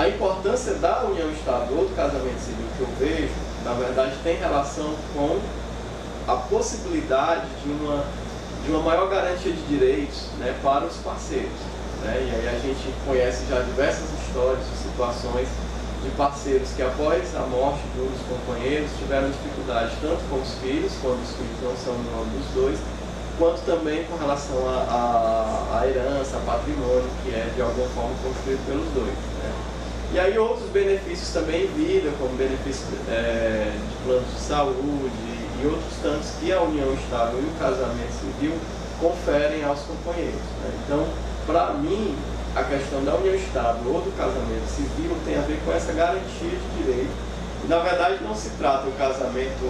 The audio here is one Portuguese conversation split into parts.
A importância da união estável ou do casamento civil que eu vejo, na verdade, tem relação com a possibilidade de uma maior garantia de direitos, né, para os parceiros. Né? E aí a gente conhece já diversas histórias e situações de parceiros que após a morte de um dos companheiros tiveram dificuldade tanto com os filhos, quando os filhos não são do nome dos dois, quanto também com relação à herança, a patrimônio, que é de alguma forma construído pelos dois. Né? E aí outros benefícios também em vida, como benefícios de planos de saúde e outros tantos que a união estável e o casamento civil conferem aos companheiros. Né? Então, para mim, a questão da união estável ou do casamento civil tem a ver com essa garantia de direito. E, na verdade, não se trata o casamento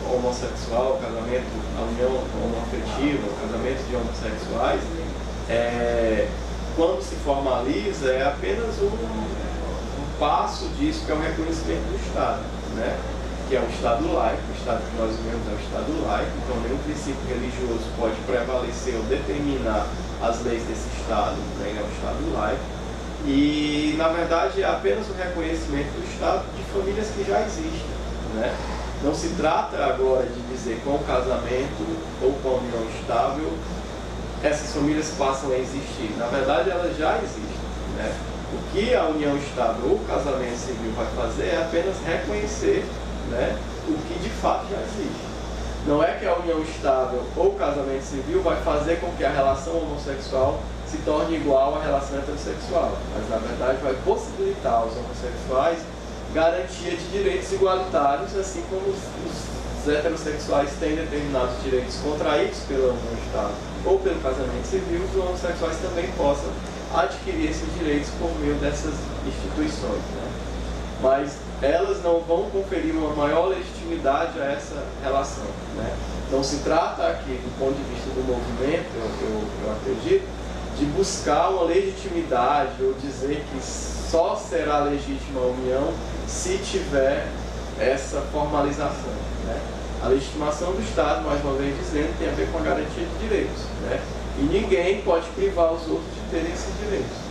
homossexual, o casamento, a união homoafetiva, o casamento de homossexuais, quando se formaliza, é apenas um passo disso, que é o reconhecimento do Estado, né? Que é um Estado laico. O Estado que nós vivemos é um Estado laico, então nenhum princípio religioso pode prevalecer ou determinar as leis desse Estado, né? É um Estado laico. E, na verdade, é apenas o reconhecimento do Estado de famílias que já existem, né? Não se trata agora de dizer com o casamento ou com a união estável essas famílias passam a existir. Na verdade, elas já existem, né? O que a união estável ou o casamento civil vai fazer é apenas reconhecer, né, o que de fato já existe. Não é que a união estável ou o casamento civil vai fazer com que a relação homossexual se torne igual à relação heterossexual, mas na verdade vai possibilitar aos homossexuais garantia de direitos igualitários, assim como os heterossexuais têm determinados direitos contraídos pela união estável ou pelo casamento civil, os homossexuais também possam adquirir esses direitos por meio dessas instituições. Né? Mas elas não vão conferir uma maior legitimidade a essa relação. Né? Não se trata aqui, do ponto de vista do movimento, eu acredito, de buscar uma legitimidade ou dizer que só será legítima a união se tiver essa formalização. Né? A legitimação do Estado, mais uma vez dizendo, tem a ver com a garantia de direitos. Né? E ninguém pode privar os outros de terem esses direitos.